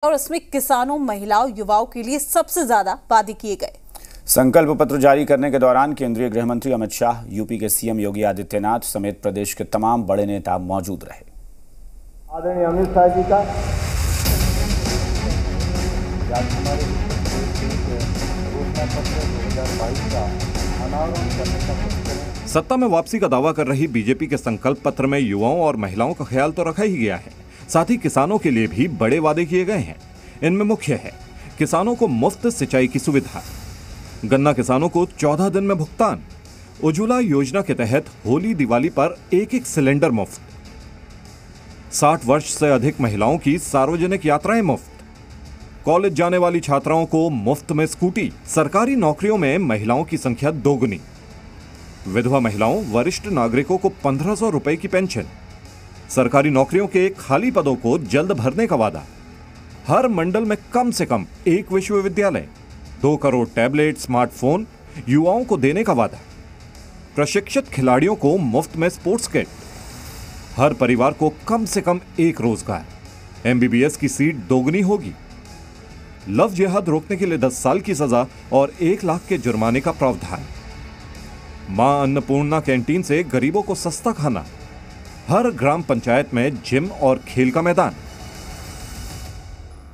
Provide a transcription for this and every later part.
और इसमें किसानों, महिलाओं, युवाओं के लिए सबसे ज्यादा वादे किए गए। संकल्प पत्र जारी करने के दौरान केंद्रीय गृह मंत्री अमित शाह, यूपी के सीएम योगी आदित्यनाथ समेत प्रदेश के तमाम बड़े नेता मौजूद रहे। आदरणीय अमित शाह जी का सत्ता में वापसी का दावा कर रही बीजेपी के संकल्प पत्र में युवाओं और महिलाओं का ख्याल तो रखा ही गया है, साथ ही किसानों के लिए भी बड़े वादे किए गए हैं। इनमें मुख्य है किसानों को मुफ्त सिंचाई की सुविधा, गन्ना किसानों को 14 दिन में भुगतान, उज्ज्वला योजना के तहत होली दिवाली पर एक सिलेंडर मुफ्त, 60 वर्ष से अधिक महिलाओं की सार्वजनिक यात्राएं मुफ्त, कॉलेज जाने वाली छात्राओं को मुफ्त में स्कूटी, सरकारी नौकरियों में महिलाओं की संख्या दोगुनी, विधवा महिलाओं, वरिष्ठ नागरिकों को 1500 रुपए की पेंशन, सरकारी नौकरियों के खाली पदों को जल्द भरने का वादा, हर मंडल में कम से कम एक विश्वविद्यालय, 2 करोड़ टैबलेट, स्मार्टफोन युवाओं को देने का वादा, प्रशिक्षित खिलाड़ियों को मुफ्त में स्पोर्ट्स किट, हर परिवार को कम से कम एक रोजगार, एमबीबीएस की सीट दोगुनी होगी, लव जिहाद रोकने के लिए 10 साल की सजा और 1 लाख के जुर्माने का प्रावधान, मां अन्नपूर्णा कैंटीन से गरीबों को सस्ता खाना, हर ग्राम पंचायत में जिम और खेल का मैदान।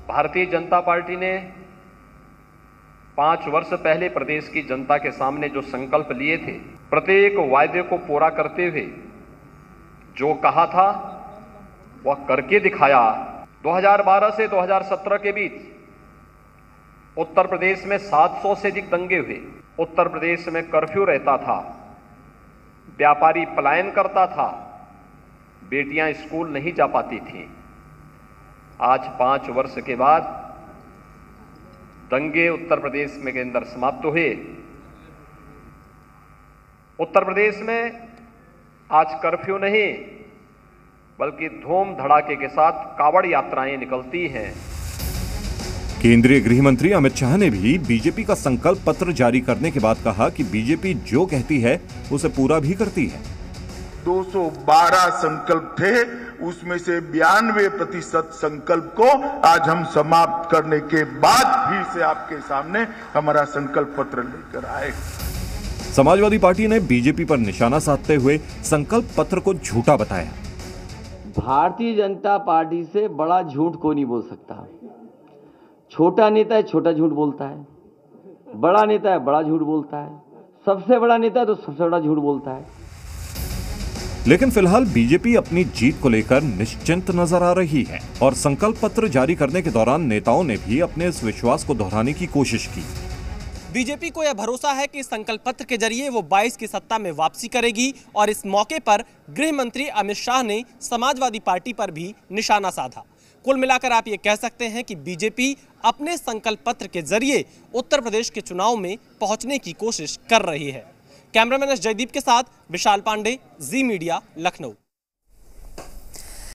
भारतीय जनता पार्टी ने 5 वर्ष पहले प्रदेश की जनता के सामने जो संकल्प लिए थे, प्रत्येक वायदे को पूरा करते हुए जो कहा था वह करके दिखाया। 2012 से 2017 के बीच उत्तर प्रदेश में 700 से अधिक दंगे हुए। उत्तर प्रदेश में कर्फ्यू रहता था, व्यापारी पलायन करता था, बेटियां स्कूल नहीं जा पाती थीं। आज 5 वर्ष के बाद दंगे उत्तर प्रदेश में के अंदर समाप्त हुए। उत्तर प्रदेश में आज कर्फ्यू नहीं बल्कि धूम धड़ाके के साथ कावड़ यात्राएं निकलती हैं। केंद्रीय गृह मंत्री अमित शाह ने भी बीजेपी का संकल्प पत्र जारी करने के बाद कहा कि बीजेपी जो कहती है उसे पूरा भी करती है। 212 संकल्प थे, उसमें से 92% संकल्प को आज हम समाप्त करने के बाद फिर से आपके सामने हमारा संकल्प पत्र लेकर आए। समाजवादी पार्टी ने बीजेपी पर निशाना साधते हुए संकल्प पत्र को झूठा बताया। भारतीय जनता पार्टी से बड़ा झूठ कोई नहीं बोल सकता। छोटा नेता है छोटा झूठ बोलता है, बड़ा नेता है बड़ा झूठ बोलता है, सबसे बड़ा नेता है तो सबसे बड़ा झूठ बोलता है। लेकिन फिलहाल बीजेपी अपनी जीत को लेकर निश्चिंत नजर आ रही है और संकल्प पत्र जारी करने के दौरान नेताओं ने भी अपने इस विश्वास को दोहराने की कोशिश की। बीजेपी को यह भरोसा है कि संकल्प पत्र के जरिए वो 22 की सत्ता में वापसी करेगी और इस मौके पर गृह मंत्री अमित शाह ने समाजवादी पार्टी पर भी निशाना साधा। कुल मिलाकर आप ये कह सकते हैं कि बीजेपी अपने संकल्प पत्र के जरिए उत्तर प्रदेश के चुनाव में पहुंचने की कोशिश कर रही है। कैमरामैन जयदीप के साथ विशाल पांडे, जी मीडिया, लखनऊ।